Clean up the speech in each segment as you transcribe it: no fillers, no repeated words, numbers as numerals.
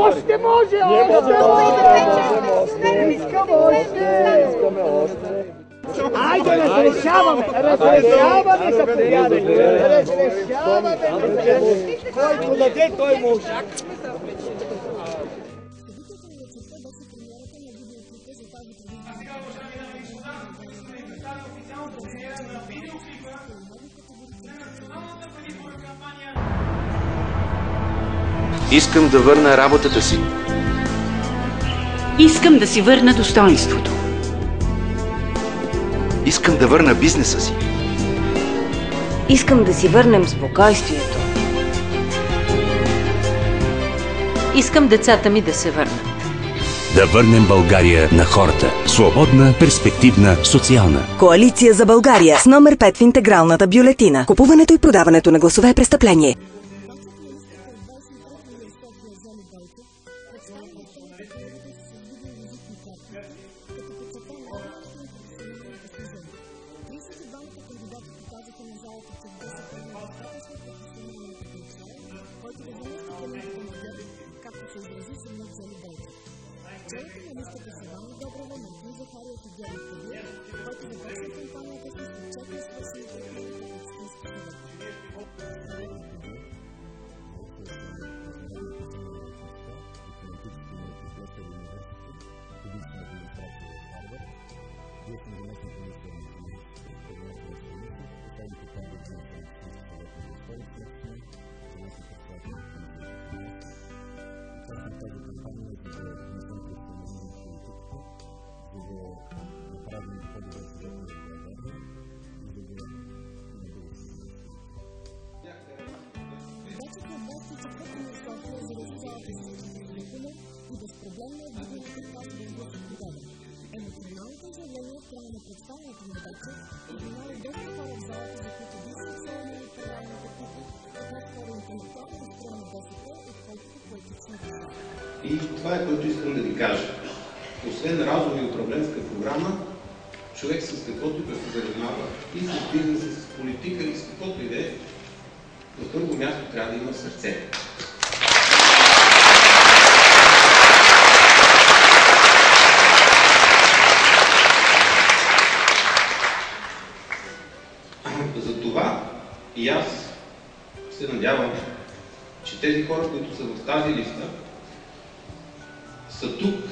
Още може! Искаме още! Айде, разрешаваме! Разрешаваме, заповядайте! Разрешаваме! Който даде, той може! Искам да върна работата си. Искам да си върна достоинството. Искам да върна бизнеса си. Искам да си върнем спокойствието. Искам децата ми да се върнат. Да върнем България на хората. Свободна, перспективна, социална. Коалиция за България с номер 5 в интегралната бюлетина. Купуването и продаването на гласове е престъпление. И това е, което искам да ви кажа. Освен разум и управленска програма, човек с каквото и да се занимава и с бизнес, и с политика, и с каквото и да е, на първо място трябва да има сърце. Затова и аз се надявам, че тези хора, които са в тази листа, са тук,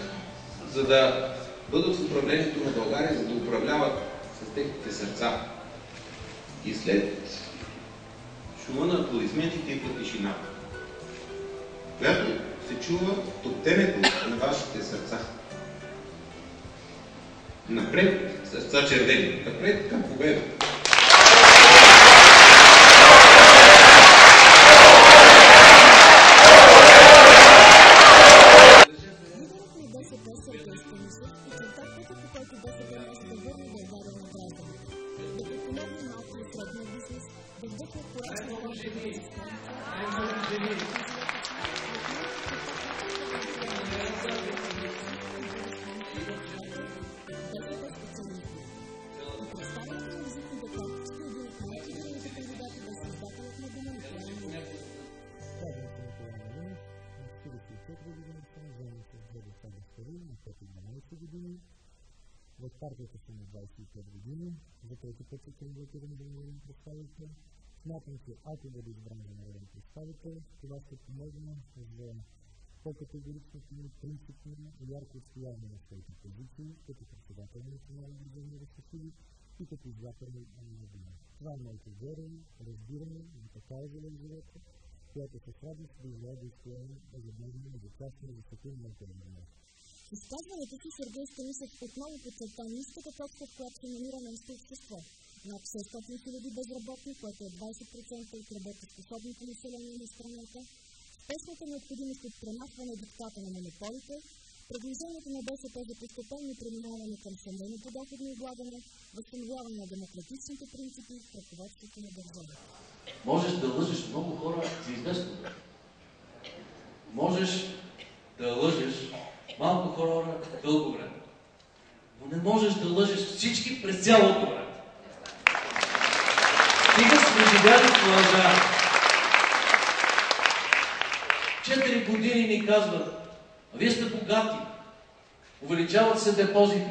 за да бъдат в управлението на България, за да управляват с техните сърца. И след шума на аплодисментите идва тишината, която се чува топтенето на вашите сърца. Напред, сърца червени, напред към победа. В партията съм на 25 години, за който път се кандидатирам да народен представител. Смятам, че ако бъде избран за народен представител, това ще помогне за по-категоричното и принципно и ярко отстояване на своите позиции, като председател на национални държавни инициативи и като издател на новина. Това е моето вера, разбиране и така е за живота, която се радост да излезе да изстоява ежедневно и да частно да защитим моите родина. В изказването си Сергей Станишев отново подчерта ниската точка, в която се намира нашето общество. Над 600 000 безработни, което е 20% от работоспособното население на страната, спешната необходимост от премахване диктата на монополите, Предложението на БСП за постепенно преминаване към семейно подоходно облагане, възстановяване на демократичните принципи в ръководството на държавата. Можеш да лъжеш много хора за известно време. Можеш да лъжеш малко хора дълго време. Но не можеш да лъжеш всички през цялото време. Стига сме живяли в лъжа. 4 години ни казват: а вие сте богати, увеличават се депозити,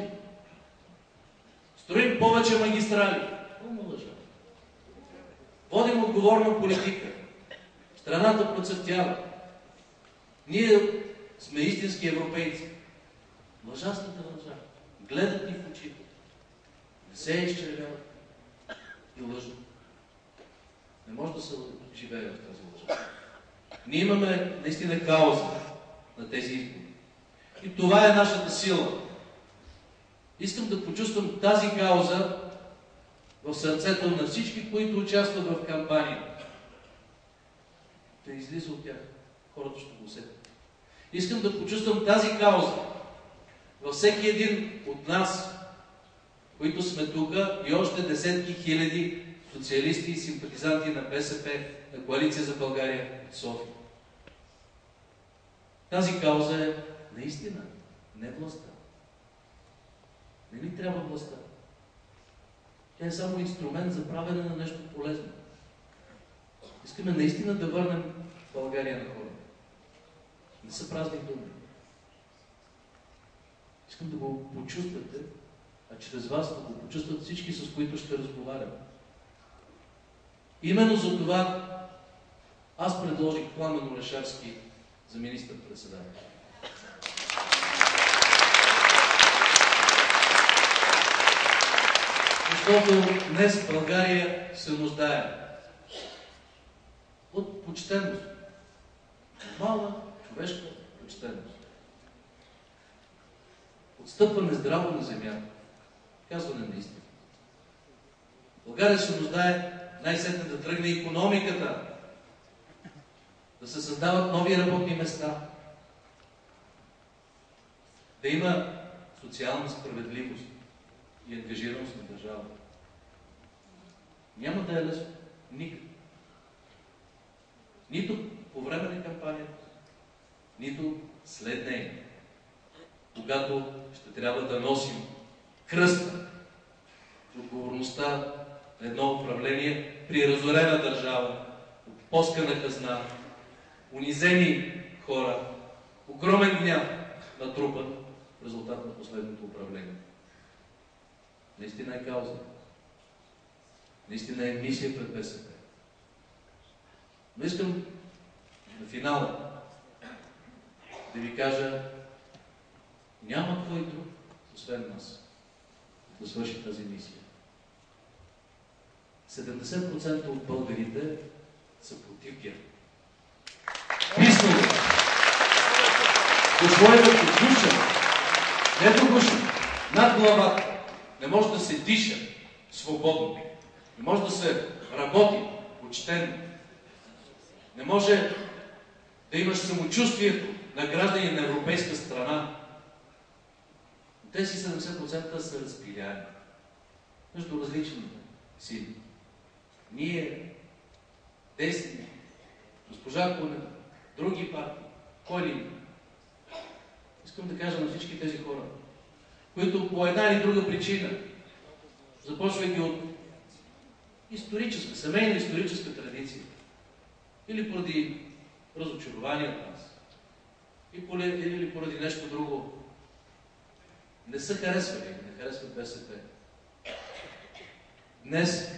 строим повече магистрали. Пълна лъжа. Водим отговорна политика. Страната процъфтява. Ние сме истински европейци. Лъжастата лъжа. Гледат ни в очите. Не се изчервяват и лъжат. Не може да се живее в тази лъжа. Ние имаме наистина кауза на тези избори. И това е нашата сила. Искам да почувствам тази кауза в сърцето на всички, които участват в кампания. Да излиза от тях. Хората ще го усетят. Искам да почувствам тази кауза във всеки един от нас, които сме тук, и още десетки хиляди социалисти и симпатизанти на БСП, на Коалиция за България от София. Тази кауза е наистина не властта. Не ни трябва властта. Тя е само инструмент за правене на нещо полезно. Искаме наистина да върнем България на хората. Не са празни думи. Искам да го почувствате, а чрез вас да го почувстват всички, с които ще разговарям. Именно за това аз предложих Пламен Орешарски за министър-председател. Защото днес България се нуждае от почтеност. Мала човешка почтеност. Отстъпване здраво на земята. Казване на истина. България се нуждае най-сетне да тръгне икономиката, да се създават нови работни места, да има социална справедливост и ангажираност на държавата. Няма да е лесно. Никак. Нито по време на кампанията, нито след нея, когато ще трябва да носим кръста, отговорността на едно управление при разорена държава, опоскана хазна, унизени хора, огромен гняв натрупан в резултат на последното управление. Наистина е кауза. Наистина е мисия пред БСП. Но искам на финала да ви кажа: няма кой друг, освен нас, да свърши тази мисия. 70% от българите са против ГЕРБ. Писнало. До своето душа, не до душа, над главата, не може да се диша свободно. Не може да се работи почтено. Не може да имаш самочувствието на граждани на европейска страна. Тези 70% са разпиляни между различни сили. Ние, десни, госпожа Кунева, други партии, кой ли? Искам да кажа на всички тези хора, които по една или друга причина, започвайки от историческа, семейна историческа традиция, или поради разочарование от нас, или поради нещо друго, не са харесвали, не харесват БСП. Днес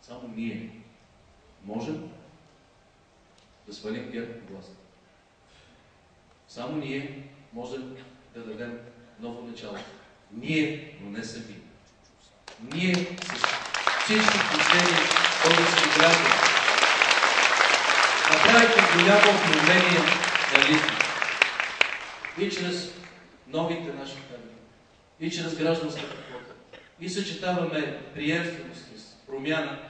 само ние можем да свалим ГЕРБ от власт. Само ние можем да дадем ново начало. Ние, но не сами. Ние с всички почтени български граждани направихме голямо обновление на листи. И чрез новите наши ферми, и чрез гражданската квота, и съчетаваме приемственост с промяна.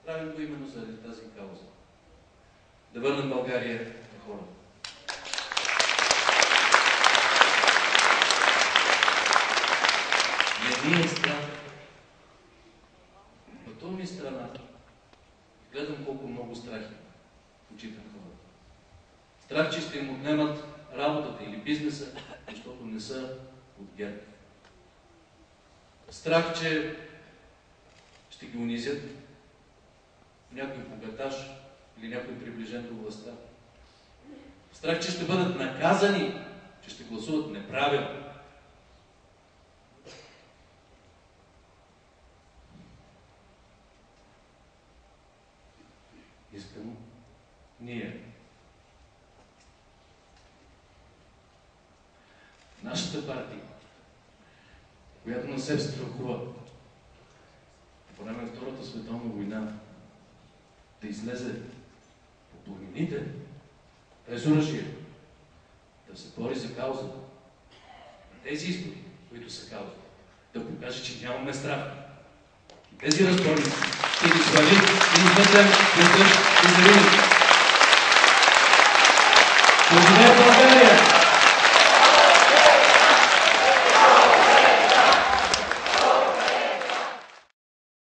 Правим го именно заради тази кауза. Да върнем България на хората. Не ни е страх. Но то ми е страна. Гледам колко много страх има в очите на хората. Страх, че ще им отнемат работата или бизнеса, защото не са от ГЕРБ. Страх, че ще ги унизят някой богаташ или някой приближен до властта. Страх, че ще бъдат наказани, че ще гласуват неправилно. Искам ние, нашата партия, която не се страхува по време на Втората световна война да излезе по планините без оръжие, да се бори за каузата. Тези избори, които са каузата, да покаже, че нямаме страх. И тези разборници ще ги свали и изметем веднъж и завинаги. Благодаря.